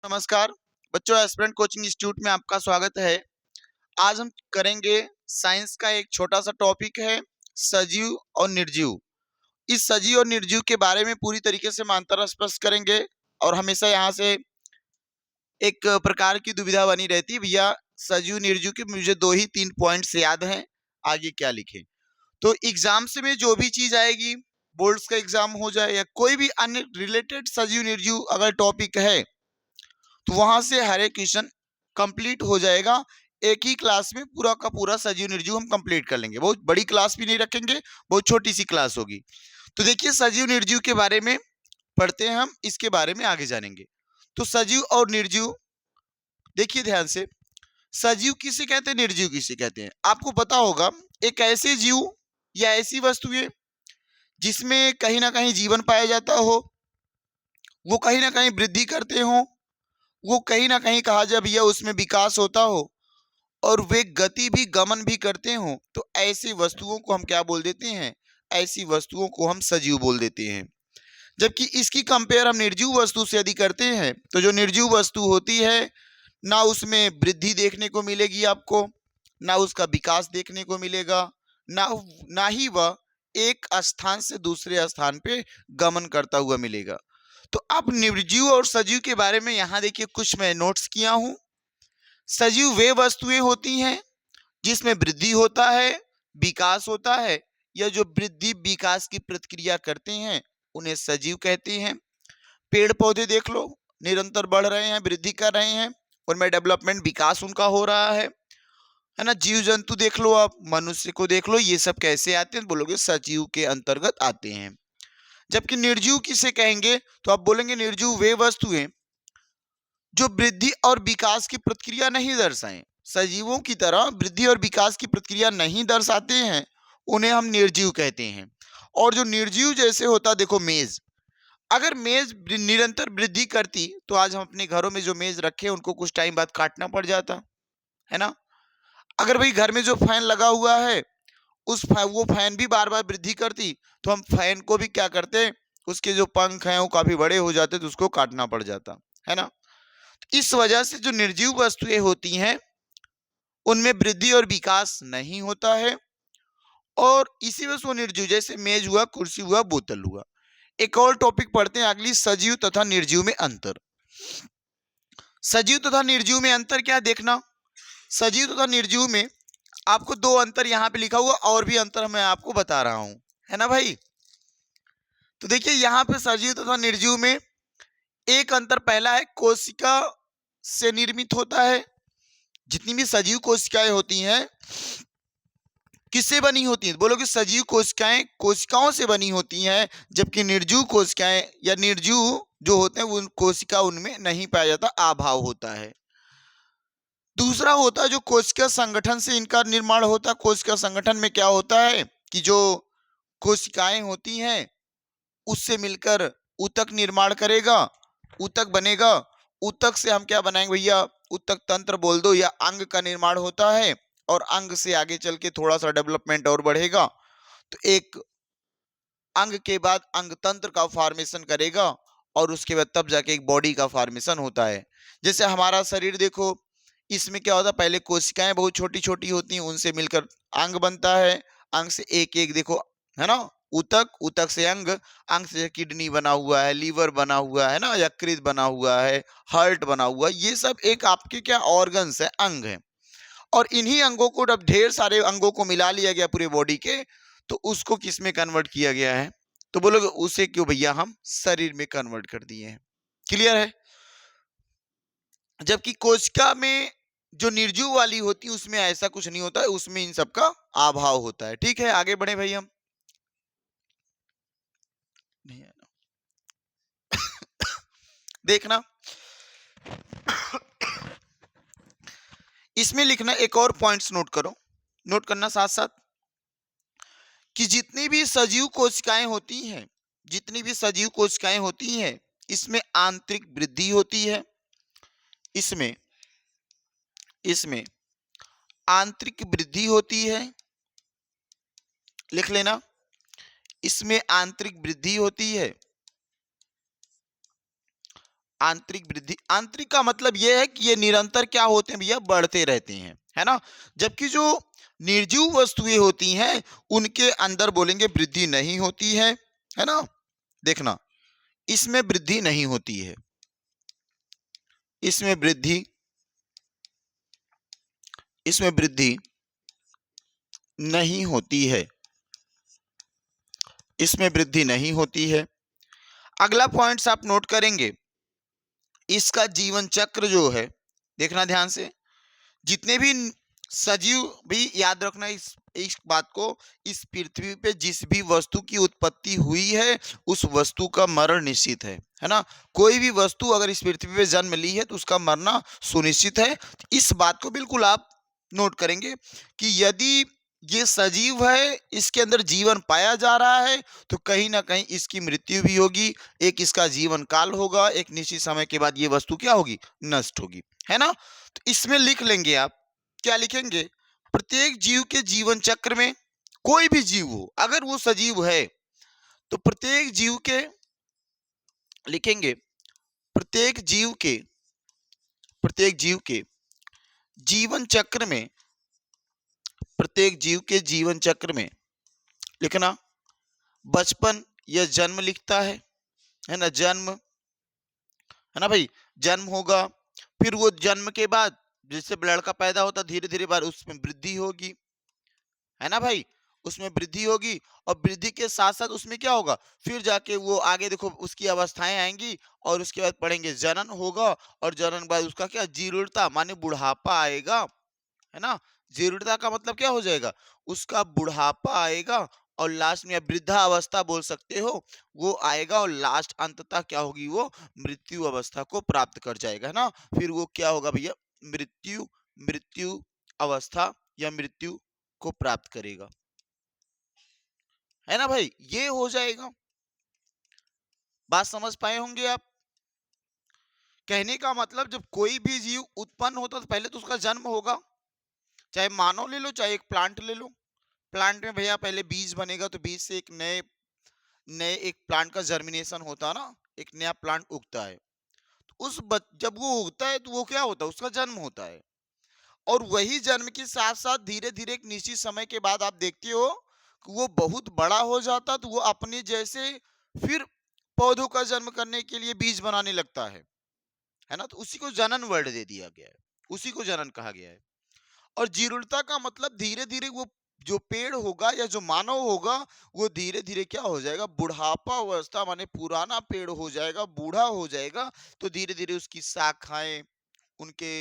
नमस्कार बच्चों, aspirant coaching institute में आपका स्वागत है। आज हम करेंगे साइंस का एक छोटा सा टॉपिक है सजीव और निर्जीव। इस सजीव और निर्जीव के बारे में पूरी तरीके से हम अंतर स्पष्ट करेंगे और हमेशा यहाँ से एक प्रकार की दुविधा बनी रहती है, भैया सजीव निर्जीव के मुझे 2 ही 3 पॉइंट्स याद हैं, आगे क्या लिखें। तो एग्जाम से में जो भी चीज आएगी, बोर्ड्स का एग्जाम हो जाए या कोई भी अन्य रिलेटेड सजीव निर्जीव अगर टॉपिक है तो वहां से हर एक क्वेश्चन कंप्लीट हो जाएगा। एक ही क्लास में पूरा का पूरा सजीव निर्जीव हम कंप्लीट कर लेंगे। बहुत बड़ी क्लास भी नहीं रखेंगे, बहुत छोटी सी क्लास होगी। तो देखिए सजीव निर्जीव के बारे में पढ़ते हैं, हम इसके बारे में आगे जानेंगे। तो सजीव और निर्जीव देखिए ध्यान से, सजीव किसे कहते हैं, निर्जीव किसे कहते हैं। आपको पता होगा एक ऐसे जीव या ऐसी वस्तुएं जिसमें कहीं ना कहीं जीवन पाया जाता हो, वो कहीं ना कहीं वृद्धि करते हो, वो कहीं ना कहीं कहा जाए भैया उसमें विकास होता हो और वे गति भी गमन भी करते हो, तो ऐसी वस्तुओं को हम क्या बोल देते हैं, ऐसी वस्तुओं को हम सजीव बोल देते हैं। जबकि इसकी कंपेयर हम निर्जीव वस्तु से यदि करते हैं तो जो निर्जीव वस्तु होती है ना उसमें वृद्धि देखने को मिलेगी आपको, ना उसका विकास देखने को मिलेगा, ना ना ही वह एक स्थान से दूसरे स्थान पे गमन करता हुआ मिलेगा। तो अब निर्जीव और सजीव के बारे में यहाँ देखिए कुछ मैं नोट्स किया हूं। सजीव वे वस्तुएं होती हैं जिसमें वृद्धि होता है, विकास होता है, या जो वृद्धि विकास की प्रतिक्रिया करते हैं उन्हें सजीव कहते हैं। पेड़ पौधे देख लो, निरंतर बढ़ रहे हैं, वृद्धि कर रहे हैं, उनमें डेवलपमेंट विकास उनका हो रहा है ना। जीव जंतु देख लो, आप मनुष्य को देख लो, ये सब कैसे आते हैं, बोलोगे सजीव के अंतर्गत आते हैं। जबकि निर्जीव किसे कहेंगे, तो आप बोलेंगे निर्जीव वे वस्तुएं जो वृद्धि और विकास की प्रतिक्रिया नहीं दर्शाएं, सजीवों की तरह वृद्धि और विकास की प्रतिक्रिया नहीं दर्शाते हैं, उन्हें हम निर्जीव कहते हैं। और जो निर्जीव जैसे होता, देखो मेज, अगर मेज निरंतर वृद्धि करती तो आज हम अपने घरों में जो मेज रखे उनको कुछ टाइम बाद काटना पड़ जाता है ना। अगर भाई घर में जो फैन लगा हुआ है वो फैन भी बार बार वृद्धि करती तो हम फैन को भी क्या करते, उसके जो पंख हैं वो काफी बड़े हो जाते तो उसको काटना पड़ जाता है ना। इस वजह से जो निर्जीव वस्तुएं होती हैं उनमें वृद्धि और विकास नहीं होता है, और इसी वजह से वो निर्जीव, जैसे मेज हुआ, कुर्सी हुआ, बोतल हुआ। एक और टॉपिक पढ़ते हैं अगली, सजीव तथा निर्जीव में अंतर। सजीव तथा निर्जीव में अंतर क्या देखना, सजीव तथा निर्जीव में आपको 2 अंतर यहाँ पे लिखा हुआ, और भी अंतर मैं आपको बता रहा हूं, है ना भाई। तो देखिए यहाँ पे सजीव तथा निर्जीव में एक अंतर पहला है, कोशिका से निर्मित होता है। जितनी भी सजीव कोशिकाएं होती हैं किससे बनी होती हैं, बोलोगे सजीव कोशिकाएं कोशिकाओं से बनी होती हैं, जबकि निर्जीव कोशिकाएं या निर्जीव जो होते हैं वो कोशिका उनमें नहीं पाया जाता, अभाव होता है। दूसरा होता है जो कोशिका संगठन से इनका निर्माण होता है। कोशिका संगठन में क्या होता है कि जो कोशिकाएं होती हैं उससे मिलकर ऊतक निर्माण करेगा, ऊतक बनेगा, ऊतक से हम क्या बनाएंगे भैया, ऊतक तंत्र बोल दो, या अंग का निर्माण होता है, और अंग से आगे चल के थोड़ा सा डेवलपमेंट और बढ़ेगा तो एक अंग के बाद अंग तंत्र का फॉर्मेशन करेगा, और उसके बाद तब जाके एक बॉडी का फॉर्मेशन होता है। जैसे हमारा शरीर देखो, इसमें क्या होता है, पहले कोशिकाएं बहुत छोटी छोटी होती हैं, उनसे मिलकर अंग बनता है, अंग से एक एक देखो, है ना, ऊतक, ऊतक से अंग, अंग से किडनी बना हुआ है, लीवर बना हुआ है ना, यकृत बना हुआ है, हार्ट बना हुआ है, ये सब एक आपके क्या ऑर्गन्स है, अंग है। और इन्हीं अंगों को जब ढेर सारे अंगों को मिला लिया गया पूरे बॉडी के, तो उसको किस में कन्वर्ट किया गया है, तो बोलोगे उसे क्यों भैया हम शरीर में कन्वर्ट कर दिए हैं। क्लियर है। जबकि कोशिका में जो निर्जीव वाली होती है उसमें ऐसा कुछ नहीं होता है, उसमें इन सब का अभाव होता है। ठीक है, आगे बढ़े भाई हम। नहीं है ना। देखना इसमें लिखना, एक और पॉइंट्स नोट करो, नोट करना साथ साथ, कि जितनी भी सजीव कोशिकाएं होती हैं, जितनी भी सजीव कोशिकाएं होती हैं, इसमें आंतरिक वृद्धि होती है, इसमें इसमें आंतरिक वृद्धि होती है, लिख लेना, इसमें आंतरिक वृद्धि होती है, आंतरिक वृद्धि, आंतरिक का मतलब ये है कि ये निरंतर क्या होते हैं भैया, बढ़ते रहते हैं, है ना। जबकि जो निर्जीव वस्तुएं होती हैं उनके अंदर बोलेंगे वृद्धि नहीं होती है ना। देखना, इसमें वृद्धि नहीं होती है, इसमें वृद्धि, इसमें वृद्धि नहीं होती है, इसमें वृद्धि नहीं होती है। अगला पॉइंट्स आप नोट करेंगे, इसका जीवन चक्र जो है, देखना ध्यान से, जितने भी सजीव, भी याद रखना इस बात को, इस पृथ्वी पे जिस भी वस्तु की उत्पत्ति हुई है उस वस्तु का मरण निश्चित है ना। कोई भी वस्तु अगर इस पृथ्वी पे जन्म ली है तो उसका मरना सुनिश्चित है। इस बात को बिल्कुल आप नोट करेंगे कि यदि ये सजीव है, इसके अंदर जीवन पाया जा रहा है, तो कहीं ना कहीं इसकी मृत्यु भी होगी, एक इसका जीवन काल होगा, एक निश्चित समय के बाद ये वस्तु क्या होगी, नष्ट होगी, है ना। तो इसमें लिख लेंगे आप, क्या लिखेंगे, प्रत्येक जीव के जीवन चक्र में, कोई भी जीव हो अगर वो सजीव है तो प्रत्येक जीव के, लिखेंगे प्रत्येक जीव के, प्रत्येक जीव के जीवन चक्र में, प्रत्येक जीव के जीवन चक्र में लिखना, बचपन या जन्म लिखता है ना, जन्म, है ना भाई, जन्म होगा, फिर वो जन्म के बाद जैसे लड़का पैदा होता धीरे धीरे बाद उसमें वृद्धि होगी, है ना भाई, उसमें वृद्धि होगी, और वृद्धि के साथ साथ उसमें क्या होगा, फिर जाके वो आगे देखो उसकी अवस्थाएं आएंगी, और उसके बाद पढ़ेंगे जनन होगा, और जनन के बाद उसका क्या, जीर्णता माने बुढ़ापा आएगा, है ना। जीर्णता का मतलब क्या हो जाएगा, उसका बुढ़ापा आएगा, और लास्ट में वृद्धा अवस्था बोल सकते हो, वो आएगा, और लास्ट अंततः क्या होगी, वो मृत्यु अवस्था को प्राप्त कर जाएगा, है ना। फिर वो क्या होगा भैया, मृत्यु, मृत्यु अवस्था या मृत्यु को प्राप्त करेगा, है ना भाई, ये हो जाएगा। बात समझ पाए होंगे आप। कहने का मतलब जब कोई भी जीव उत्पन्न होता तो पहले तो उसका जन्म होगा, चाहे मानव ले लो चाहे एक प्लांट ले लो। प्लांट में भैया पहले बीज बनेगा, तो बीज से एक नए नए एक प्लांट का जर्मिनेशन होता है ना, एक नया प्लांट उगता है। तो जब वो उगता है तो वो क्या होता है, उसका जन्म होता है, और वही जन्म के साथ साथ धीरे धीरे एक निश्चित समय के बाद आप देखते हो कि वो बहुत बड़ा हो जाता, तो वो अपने जैसे फिर पौधों का जन्म करने के लिए बीज बनाने लगता है ना। तो उसी को जनन वर्ड दे दिया गया है, उसी को जनन कहा गया है। और जीर्णता का मतलब धीरे धीरे वो जो पेड़ होगा या जो मानव होगा वो धीरे धीरे क्या हो जाएगा, बुढ़ापा अवस्था माने पुराना पेड़ हो जाएगा, बूढ़ा हो जाएगा, तो धीरे धीरे उसकी शाखाएं, उनके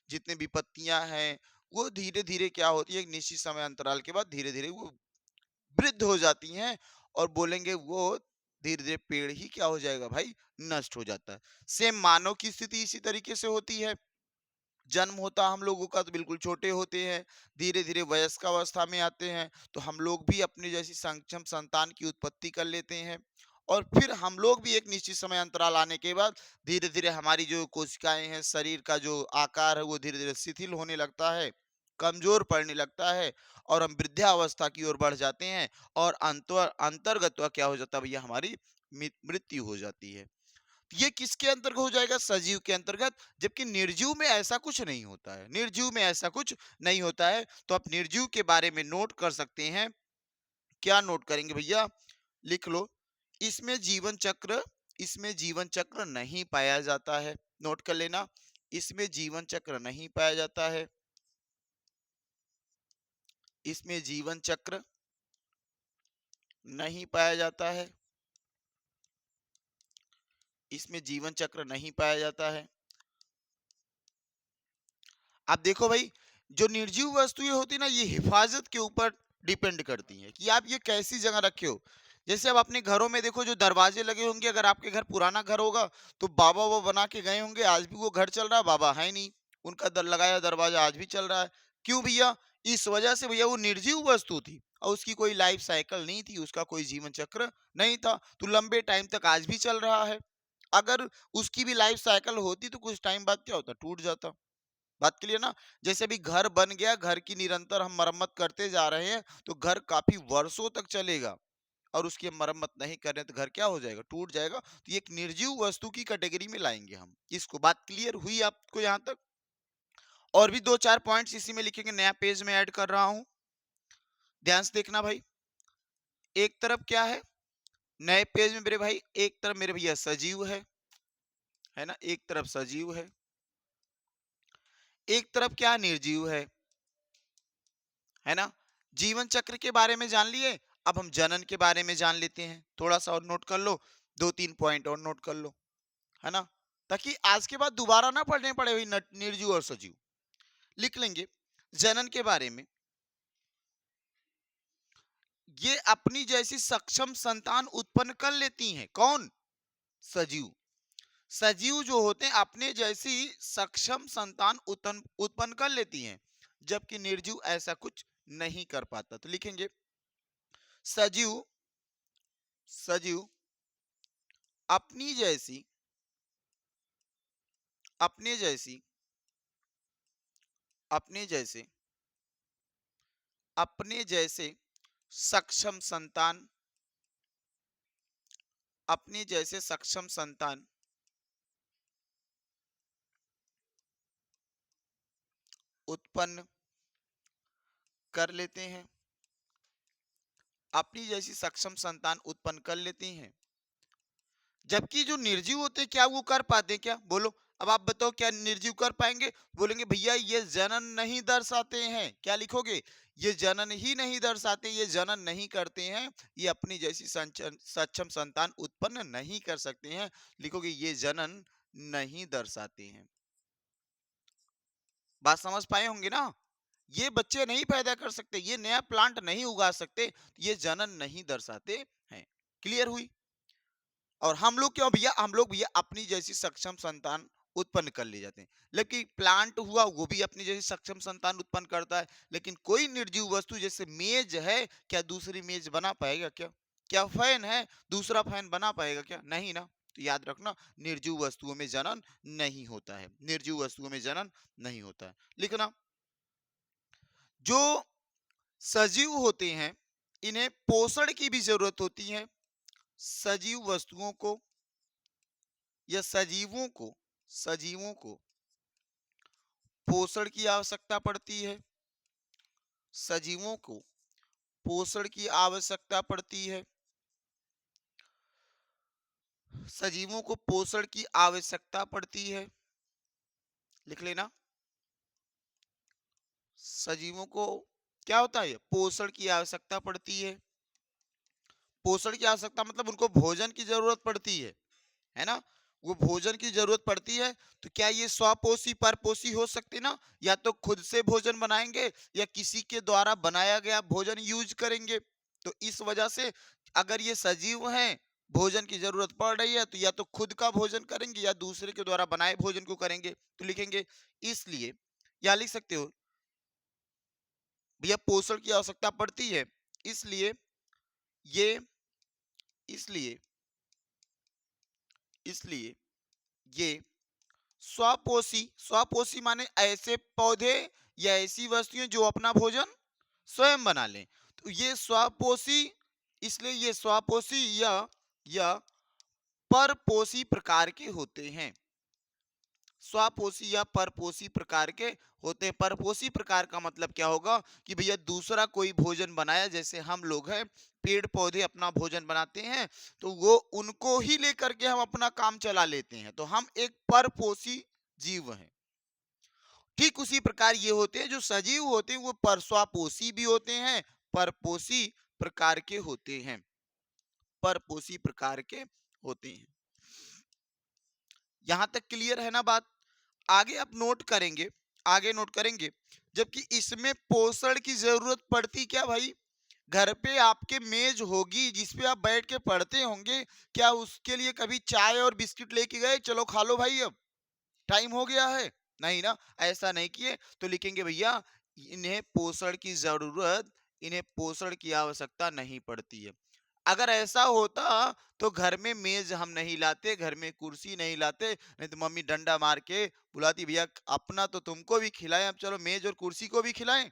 जितने भी पत्तियां हैं, वो धीरे धीरे क्या होती है, एक निश्चित समय अंतराल के बाद धीरे धीरे वो वृद्ध हो जाती हैं, और बोलेंगे वो धीरे धीरे पेड़ ही क्या हो जाएगा भाई, नष्ट हो जाता है। सेम मानव की स्थिति इसी तरीके से होती है। जन्म होता हम लोगों का तो बिल्कुल छोटे होते हैं, धीरे धीरे वयस्क अवस्था में आते हैं, तो हम लोग भी अपनी जैसी सक्षम संतान की उत्पत्ति कर लेते हैं, और फिर हम लोग भी एक निश्चित समय अंतराल आने के बाद धीरे धीरे हमारी जो कोशिकाएं हैं, शरीर का जो आकार है वो धीरे धीरे शिथिल होने लगता है, कमजोर पड़ने लगता है, और हम वृद्धावस्था की ओर बढ़ जाते हैं, और अंतर्गत क्या हो जाता है भैया, हमारी मृत्यु हो जाती है। ये किसके अंतर्गत हो जाएगा, सजीव के अंतर्गत। जबकि निर्जीव में ऐसा कुछ नहीं होता है, निर्जीव में ऐसा कुछ नहीं होता है। तो आप निर्जीव के बारे में नोट कर सकते हैं, क्या नोट करेंगे भैया, लिख लो, इसमें जीवन चक्र, इसमें जीवन चक्र नहीं पाया जाता है, नोट कर लेना, इसमें जीवन चक्र नहीं पाया जाता है, इसमें जीवन चक्र नहीं पाया जाता है, इसमें जीवन चक्र नहीं पाया जाता है। आप देखो भाई, जो निर्जीव वस्तुएं होती ना, ये हिफाजत के ऊपर डिपेंड करती हैं कि आप ये कैसी जगह रखे हो। जैसे अब अपने घरों में देखो, जो दरवाजे लगे होंगे, अगर आपके घर पुराना घर होगा तो बाबा वो बना के गए होंगे, आज भी वो घर चल रहा है, बाबा है नहीं, उनका लगाया दरवाजा आज भी चल रहा है। क्यों भैया, इस वजह से भैया वो निर्जीव वस्तु थी, और उसकी कोई लाइफ साइकिल नहीं थी, उसका कोई जीवन चक्र नहीं था, तो लंबे टाइम तक आज भी चल रहा है। अगर उसकी भी लाइफ साइकिल होती तो कुछ टाइम बाद क्या होता, टूट जाता। बात क्लियर ना। जैसे अभी घर बन गया, घर की निरंतर हम मरम्मत करते जा रहे हैं, तो घर काफी वर्षों तक चलेगा। और उसकी मरम्मत नहीं करें तो घर क्या हो जाएगा, टूट जाएगा। तो ये एक निर्जीव वस्तु की कैटेगरी में लाएंगे हम इसको। बात क्लियर हुई आपको यहाँ तक? और भी दो चार पॉइंट्स इसी में लिखेंगे, नया पेज में ऐड कर रहा हूं, ध्यान से देखना भाई। एक तरफ क्या है नए पेज में मेरे भाई, एक तरफ मेरे भैया सजीव है ना, एक तरफ सजीव है, एक तरफ क्या निर्जीव है ना। जीवन चक्र के बारे में जान लिए, अब हम जनन के बारे में जान लेते हैं। थोड़ा सा और नोट कर लो, दो तीन पॉइंट और नोट कर लो, है ना, ताकि आज के बाद दोबारा ना पढ़ने पड़े भाई निर्जीव और सजीव। लिख लेंगे जनन के बारे में, ये अपनी जैसी सक्षम संतान उत्पन्न कर लेती हैं। कौन? सजीव। सजीव जो होते हैं अपने जैसी सक्षम संतान उत्पन्न कर लेती हैं, जबकि निर्जीव ऐसा कुछ नहीं कर पाता। तो लिखेंगे सजीव, सजीव अपनी जैसी, अपने जैसी, अपने जैसे, अपने जैसे सक्षम संतान, अपने जैसे सक्षम संतान उत्पन्न कर लेते हैं, अपनी जैसी सक्षम संतान उत्पन्न कर लेती हैं। जबकि जो निर्जीव होते हैं क्या वो कर पाते हैं क्या? बोलो, अब आप बताओ क्या निर्जीव कर पाएंगे? बोलेंगे भैया ये जनन नहीं दर्शाते हैं। क्या लिखोगे? ये जनन ही नहीं दर्शाते, ये जनन नहीं करते हैं, ये अपनी जैसी सक्षम संतान उत्पन्न नहीं कर सकते हैं। लिखोगे ये जनन नहीं दर्शाते हैं। बात समझ पाए होंगे ना? ये बच्चे नहीं पैदा कर सकते, ये नया प्लांट नहीं उगा सकते, ये जनन नहीं दर्शाते हैं। क्लियर हुई? और हम लोग क्यों भैया, हम लोग भैया अपनी जैसी सक्षम संतान उत्पन्न कर ले जाते हैं। लेकिन प्लांट हुआ वो भी अपनी जैसी सक्षम संतान उत्पन्न करता है, लेकिन कोई निर्जीव वस्तु जैसे मेज है, क्या दूसरी मेज बना पाएगा क्या? क्या फैन है दूसरा फैन बना पाएगा क्या? नहीं ना। तो याद रखना निर्जीव वस्तुओं में जनन नहीं होता है, निर्जीव वस्तुओं में जनन नहीं होता है। लिखना जो सजीव होते हैं इन्हें पोषण की भी जरूरत होती है। सजीव वस्तुओं को या सजीवों को पोषण की आवश्यकता पड़ती है। सजीवों को पोषण की आवश्यकता पड़ती है। सजीवों को पोषण की आवश्यकता पड़ती है। लिख लेना सजीवों को क्या होता है, पोषण की आवश्यकता पड़ती है। पोषण की आवश्यकता मतलब उनको भोजन की जरूरत पड़ती है ना, वो भोजन की जरूरत पड़ती है। तो क्या ये स्वपोषी परपोषी हो सकते ना, या तो खुद से भोजन बनाएंगे या किसी के द्वारा बनाया गया भोजन यूज करेंगे। तो इस वजह से अगर ये सजीव हैं, भोजन की जरूरत पड़ रही है, तो या तो खुद का भोजन करेंगे या दूसरे के द्वारा बनाए भोजन को करेंगे। तो लिखेंगे इसलिए, या लिख सकते हो भैया पोषण की आवश्यकता पड़ती है, इसलिए ये इसलिए इसलिए ये स्वपोषी, स्वपोषी माने ऐसे पौधे या ऐसी वस्तुएं जो अपना भोजन स्वयं बना लें। तो ये स्वपोषी, इसलिए ये स्वपोषी या परपोषी प्रकार के होते हैं। स्वपोषी या परपोषी प्रकार के होते हैं। परपोषी प्रकार का मतलब क्या होगा कि भैया दूसरा कोई भोजन बनाया, जैसे हम लोग हैं पेड़ पौधे अपना भोजन बनाते हैं, तो वो उनको ही लेकर के हम अपना काम चला लेते हैं, तो हम एक परपोषी जीव हैं। ठीक उसी प्रकार ये होते हैं जो सजीव होते हैं, वो परस्वापोषी भी होते हैं, परपोषी प्रकार के होते हैं, परपोषी प्रकार के होते हैं। यहां तक क्लियर है ना बात? आगे आप नोट करेंगे, आगे नोट करेंगे, जबकि इसमें पोषण की जरूरत पड़ती क्या भाई? घर पे आपके मेज होगी जिसपे आप बैठ के पढ़ते होंगे, क्या उसके लिए कभी चाय और बिस्किट लेके गए, चलो खा लो भाई अब टाइम हो गया है? नहीं ना, ऐसा नहीं किए। तो लिखेंगे भैया इन्हें पोषण की जरूरत, इन्हें पोषण की आवश्यकता नहीं पड़ती है। अगर ऐसा होता तो घर में मेज हम नहीं लाते, घर में कुर्सी नहीं लाते, नहीं तो मम्मी डंडा मार के बुलाती भैया अपना तो तुमको भी खिलाएं, अब चलो मेज और कुर्सी को भी खिलाएं।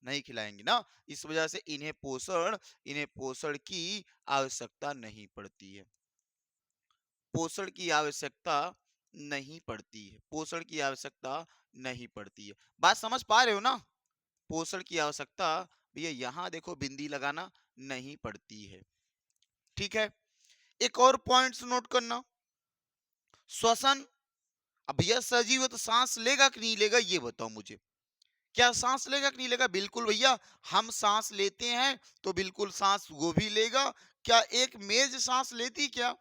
नहीं खिलाएंगे ना, इस वजह से इन्हें पोषण की आवश्यकता नहीं पड़ती है। पोषण की आवश्यकता नहीं पड़ती है, पोषण की आवश्यकता नहीं पड़ती है। बात समझ पा रहे हो ना? पोषण की आवश्यकता भैया यहाँ देखो बिंदी लगाना नहीं पड़ती है। ठीक है, एक और पॉइंट्स नोट करना। श्वसन, अब भैया सजीव है तो सांस लेगा कि नहीं लेगा ये बताओ मुझे। क्या सांस लेगा कि नहीं लेगा? बिल्कुल भैया, हम सांस लेते हैं तो बिल्कुल सांस वो भी लेगा। क्या एक मेज सांस लेती क्या?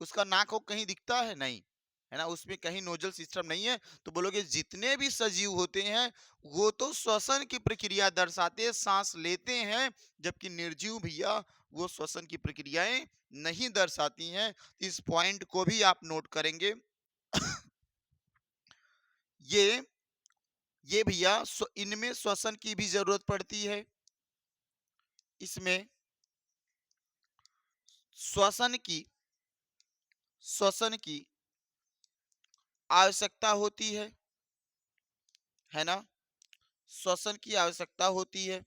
उसका नाक हो कहीं दिखता है? नहीं, है ना, उसमें कहीं नोजल सिस्टम नहीं है। तो बोलोगे जितने भी सजीव होते हैं वो तो श्वसन की प्रक्रिया दर्शाते हैं, सांस लेते हैं, जबकि निर्जीव भैया वो श्वसन की प्रक्रियाएं नहीं दर्शाती हैं। इस पॉइंट को भी आप नोट करेंगे। ये ये भैया इनमें श्वसन की भी जरूरत पड़ती है। इसमें श्वसन की श्वसन की आवश्यकता होती है ना, श्वसन की आवश्यकता होती है।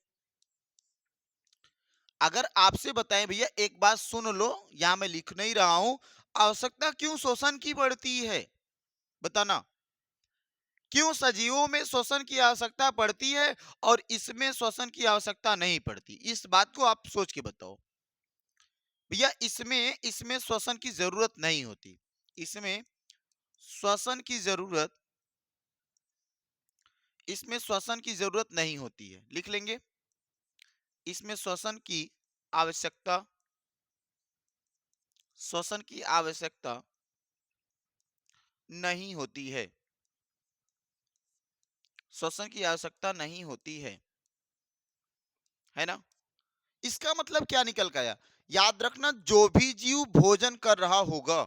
अगर आपसे बताएं भैया, एक बात सुन लो, यहां मैं लिख नहीं रहा हूं, आवश्यकता क्यों श्वसन की पड़ती है? बताना, क्यों सजीवों में श्वसन की आवश्यकता पड़ती है और इसमें श्वसन की आवश्यकता नहीं पड़ती? इस बात को आप सोच के बताओ भैया। इसमें इसमें श्वसन की जरूरत नहीं होती, इसमें श्वसन की जरूरत इसमें श्वसन की जरूरत नहीं होती है। लिख लेंगे, इसमें आवश्यकता श्वसन की आवश्यकता नहीं होती है, श्वसन की आवश्यकता नहीं होती है ना। इसका मतलब क्या निकल के आया? याद रखना, जो भी जीव भोजन कर रहा होगा,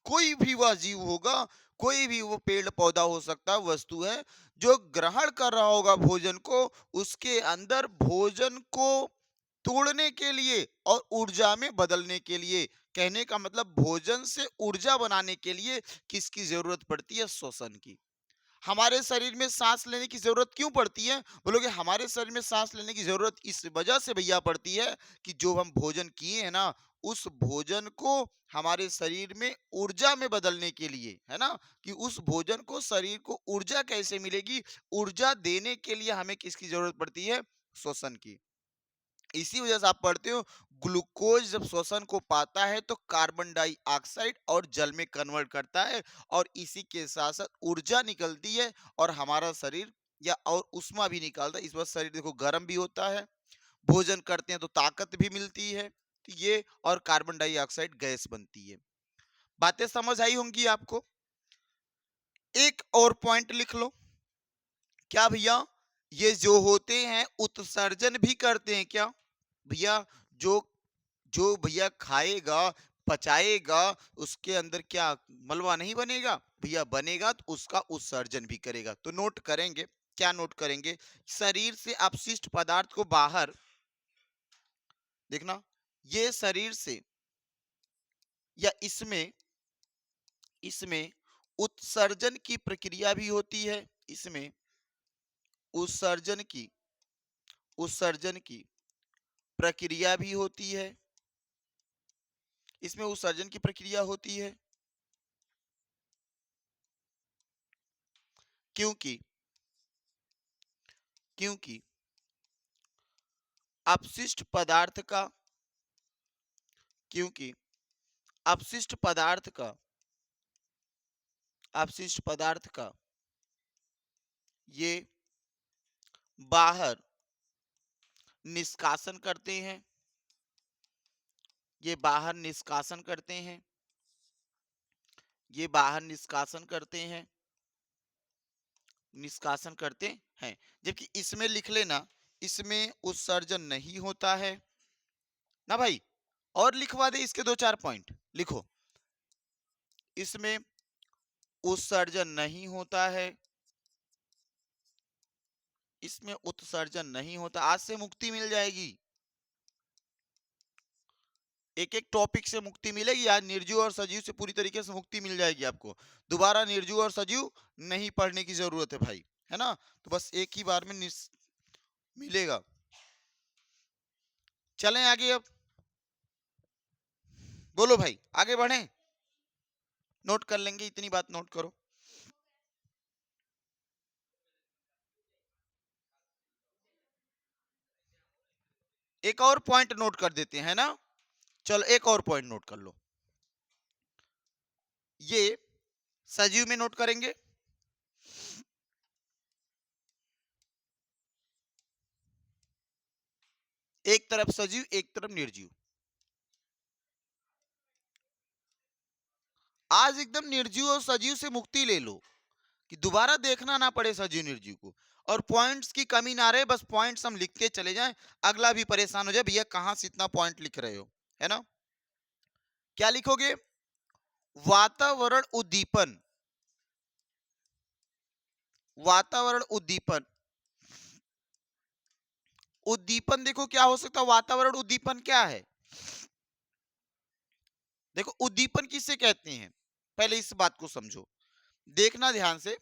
कोई भी वह जीव होगा, कोई भी वो पेड़ पौधा हो सकता है, वस्तु है, जो ग्रहण कर रहा होगा भोजन को, उसके अंदर भोजन को तोड़ने के लिए और ऊर्जा में बदलने के लिए, कहने का मतलब भोजन से ऊर्जा बनाने के लिए किसकी जरूरत पड़ती है? श्वसन की। हमारे शरीर में सांस लेने की जरूरत क्यों पड़ती है? बोलोगे हमारे शरीर में सांस लेने की जरूरत इस वजह से भैया पड़ती है कि जो हम भोजन किए हैं ना, उस भोजन को हमारे शरीर में ऊर्जा में बदलने के लिए, है ना, कि उस भोजन को शरीर को ऊर्जा कैसे मिलेगी, ऊर्जा देने के लिए हमें किसकी जरूरत पड़ती है? श्वसन की। इसी वजह से आप पढ़ते हो, ग्लूकोज जब श्वसन को पाता है तो कार्बन डाइऑक्साइड और जल में कन्वर्ट करता है, और इसी के साथ साथ ऊर्जा निकलती है, और हमारा शरीर या और उष्मा भी निकालता है। इस वजह शरीर देखो गर्म भी होता है, भोजन करते हैं तो ताकत भी मिलती है, तो ये और कार्बन डाइऑक्साइड गैस बनती है। बातें समझ आई होंगी आपको। एक और पॉइंट लिख लो, क्या भैया ये जो होते हैं उत्सर्जन भी करते हैं क्या? भैया जो जो भैया खाएगा, पचाएगा, उसके अंदर क्या मलबा नहीं बनेगा? भैया बनेगा, तो उसका उत्सर्जन भी करेगा। तो नोट करेंगे, क्या नोट करेंगे? शरीर से अपशिष्ट पदार्थ को बाहर, देखना, ये शरीर से या इसमें इसमें उत्सर्जन की प्रक्रिया भी होती है, इसमें उत्सर्जन की उत्सर्जन की प्रक्रिया भी होती है, इसमें उत्सर्जन की प्रक्रिया होती है, क्योंकि क्योंकि अपशिष्ट पदार्थ का क्योंकि अपशिष्ट पदार्थ का अपशिष्ट पदार्थ का ये बाहर निष्कासन करते हैं, ये बाहर निष्कासन करते हैं, ये बाहर निष्कासन करते हैं। जबकि इसमें लिख लेना, इसमें उत्सर्जन नहीं होता है ना भाई। और लिखवा दे इसके दो चार पॉइंट लिखो, इसमें उत्सर्जन नहीं होता है, इसमें उत्सर्जन नहीं होता। आज से मुक्ति मिल जाएगी, एक एक टॉपिक से मुक्ति मिलेगी। आज निर्जीव और सजीव से पूरी तरीके से मुक्ति मिल जाएगी आपको। दोबारा निर्जीव और सजीव नहीं पढ़ने की जरूरत है भाई, है ना। तो बस एक ही बार में मिलेगा। चलें आगे अब, बोलो भाई आगे बढ़ें, नोट कर लेंगे, इतनी बात नोट करो। एक और पॉइंट नोट कर देते हैं ना, चलो एक और पॉइंट नोट कर लो, ये सजीव में नोट करेंगे। एक तरफ सजीव एक तरफ निर्जीव। आज एकदम निर्जीव और सजीव से मुक्ति ले लो कि दोबारा देखना ना पड़े सजीव निर्जीव को, और पॉइंट्स की कमी ना रहे, बस पॉइंट्स हम लिखते चले जाएं, अगला भी परेशान हो जाए भैया कहां से इतना पॉइंट लिख रहे हो, है ना। क्या लिखोगे? वातावरण उद्दीपन, वातावरण उद्दीपन। उद्दीपन देखो क्या हो सकता है, वातावरण उद्दीपन क्या है? देखो उद्दीपन किसे कहते हैं, पहले इस बात को समझो, देखना ध्यान से।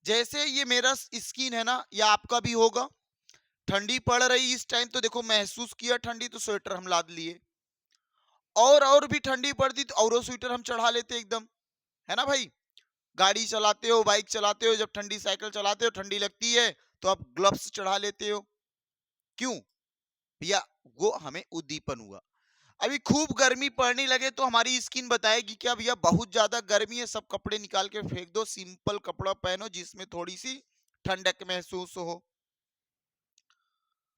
जैसे ये मेरा स्किन है ना, या आपका भी होगा, ठंडी पड़ रही इस टाइम तो देखो महसूस किया ठंडी, तो स्वेटर हम लाद लिए, और भी ठंडी पड़ती तो और स्वेटर हम चढ़ा लेते एकदम, है ना भाई। गाड़ी चलाते हो, बाइक चलाते हो, जब ठंडी साइकिल चलाते हो, ठंडी लगती है तो आप ग्लव्स चढ़ा लेते हो, क्यों भैया? वो हमें उद्दीपन हुआ। अभी खूब गर्मी पड़ने लगे तो हमारी स्किन बताएगी क्या भैया बहुत ज्यादा गर्मी है, सब कपड़े निकाल के फेंक दो, सिंपल कपड़ा पहनो जिसमें थोड़ी सी ठंडक महसूस हो।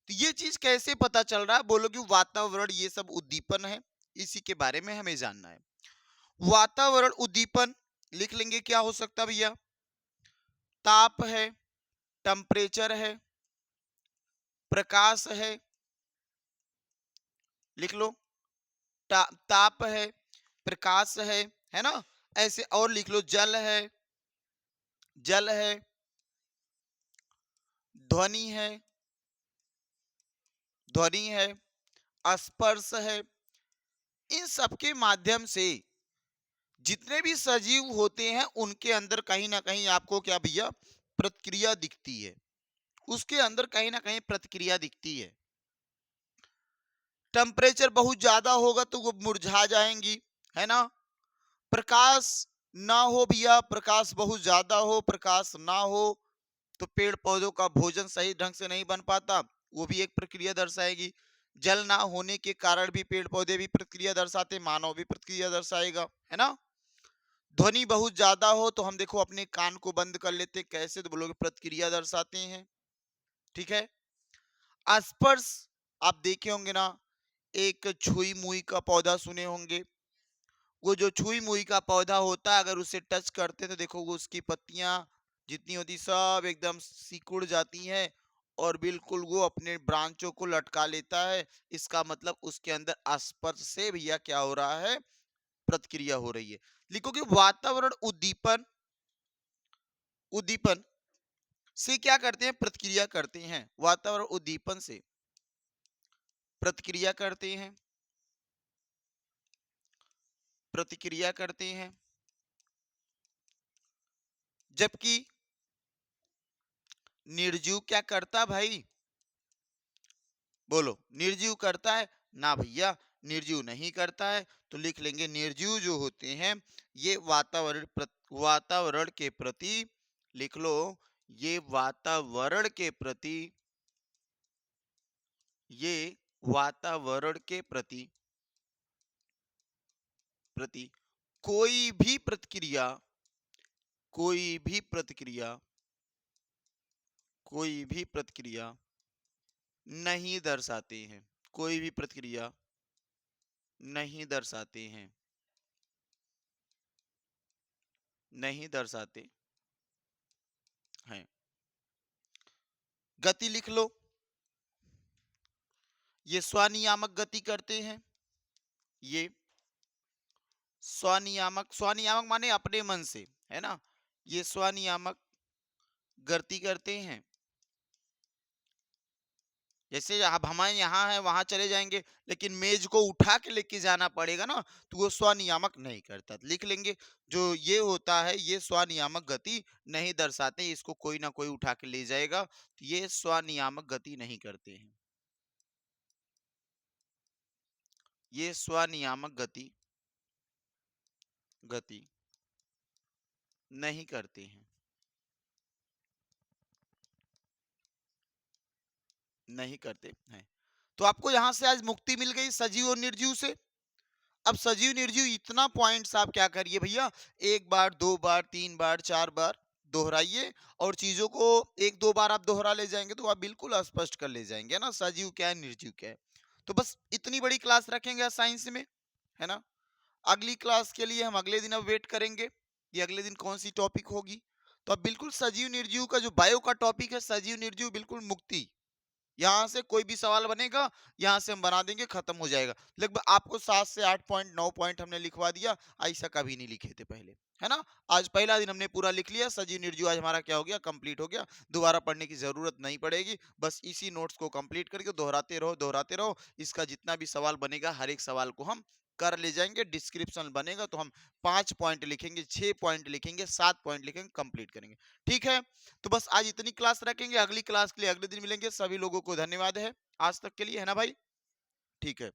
तो ये चीज कैसे पता चल रहा है? बोलोगे वातावरण, ये सब उद्दीपन है, इसी के बारे में हमें जानना है। वातावरण उद्दीपन लिख लेंगे, क्या हो सकता है भैया? ताप है, टेम्परेचर है, प्रकाश है, लिख लो, ताप है, प्रकाश है ना, ऐसे और लिख लो, जल है, जल है, ध्वनि है, ध्वनि है, स्पर्श है। इन सबके माध्यम से जितने भी सजीव होते हैं उनके अंदर कहीं ना कहीं आपको क्या भैया प्रतिक्रिया दिखती है, उसके अंदर कहीं ना कहीं प्रतिक्रिया दिखती है। टेम्परेचर बहुत ज्यादा होगा तो वो मुरझा जाएंगी, है ना। प्रकाश ना हो भैया, प्रकाश बहुत ज्यादा हो, प्रकाश ना हो तो पेड़ पौधों का भोजन सही ढंग से नहीं बन पाता, वो भी एक प्रक्रिया दर्शाएगी। जल ना होने के कारण भी पेड़ पौधे भी प्रतिक्रिया दर्शाते, मानव भी प्रतिक्रिया दर्शाएगा, है ना। ध्वनि बहुत ज्यादा हो तो हम देखो अपने कान को बंद कर लेते, कैसे? तो बोलोगे प्रतिक्रिया दर्शाते हैं, ठीक है। स्पर्श, आप देखे होंगे ना, एक छुई मुई का पौधा सुने होंगे, वो जो छुई मुई का पौधा होता है अगर उसे टच करते तो देखो वो उसकी पत्तियां जितनी होती सब एकदम सिकुड़ जाती हैं, और बिल्कुल वो अपने ब्रांचों को लटका लेता है। इसका मतलब उसके अंदर स्पर्श से भैया क्या हो रहा है, प्रतिक्रिया हो रही है। लिखोगे वातावरण उद्दीपन, उद्दीपन से क्या करते हैं, प्रतिक्रिया करते हैं, वातावरण उद्दीपन से प्रतिक्रिया करते हैं, प्रतिक्रिया करते हैं। जबकि निर्जीव क्या करता भाई, बोलो निर्जीव करता है ना भैया, निर्जीव नहीं करता है। तो लिख लेंगे निर्जीव जो होते हैं ये वातावरण के प्रति, लिख लो, ये वातावरण के प्रति, ये वातावरण के प्रति प्रति कोई भी प्रतिक्रिया, कोई भी प्रतिक्रिया, कोई भी प्रतिक्रिया नहीं दर्शाते हैं, कोई भी प्रतिक्रिया नहीं दर्शाते हैं, नहीं दर्शाते हैं। गति लिख लो, ये स्वनियामक गति करते हैं, ये स्वनियामक, स्वनियामक माने अपने मन से, है ना, ये स्वनियामक गति करते हैं, जैसे अब हम यहाँ है वहां चले जाएंगे, लेकिन मेज को उठा के लेके जाना पड़ेगा ना, तो वो स्वनियामक नहीं करता। लिख लेंगे, जो ये होता है ये स्वनियामक गति नहीं दर्शाते, इसको कोई ना कोई उठा के ले जाएगा, तो ये स्वनियामक गति नहीं करते हैं। ये स्वनियामक गति गति नहीं करते हैं, नहीं करते हैं। तो आपको यहां से आज मुक्ति मिल गई सजीव और निर्जीव से। अब सजीव निर्जीव इतना पॉइंट्स आप क्या करिए भैया, एक बार, दो बार, तीन बार, चार बार दोहराइए, और चीजों को एक दो बार आप दोहरा ले जाएंगे तो आप बिल्कुल स्पष्ट कर ले जाएंगे ना, सजीव क्या है निर्जीव क्या है। तो बस इतनी बड़ी क्लास रखेंगे साइंस में, है ना। अगली क्लास के लिए हम अगले दिन अब वेट करेंगे कि अगले दिन कौन सी टॉपिक होगी। तो अब बिल्कुल सजीव निर्जीव का जो बायो का टॉपिक है, सजीव निर्जीव बिल्कुल मुक्ति, यहाँ से कोई भी सवाल बनेगा, यहाँ से हम बना देंगे, खत्म हो जाएगा। लगभग आपको 7 से 8 पॉइंट, 9 पॉइंट हमने लिखवा दिया, ऐसा कभी नहीं लिखे थे पहले, है ना। आज पहला दिन हमने पूरा लिख लिया, सजीव निर्जीव आज हमारा क्या हो गया, कंप्लीट हो गया। दोबारा पढ़ने की जरूरत नहीं पड़ेगी, बस इसी नोट्स को कंप्लीट करके दोहराते रहो, दोहराते रहो। इसका जितना भी सवाल बनेगा, हर एक सवाल को हम कर ले जाएंगे। डिस्क्रिप्शन बनेगा तो हम 5 पॉइंट लिखेंगे, 6 पॉइंट लिखेंगे, 7 पॉइंट लिखेंगे, कंप्लीट करेंगे। ठीक है, तो बस आज इतनी क्लास रखेंगे, अगली क्लास के लिए अगले दिन मिलेंगे। सभी लोगों को धन्यवाद है आज तक के लिए, है ना भाई। ठीक है।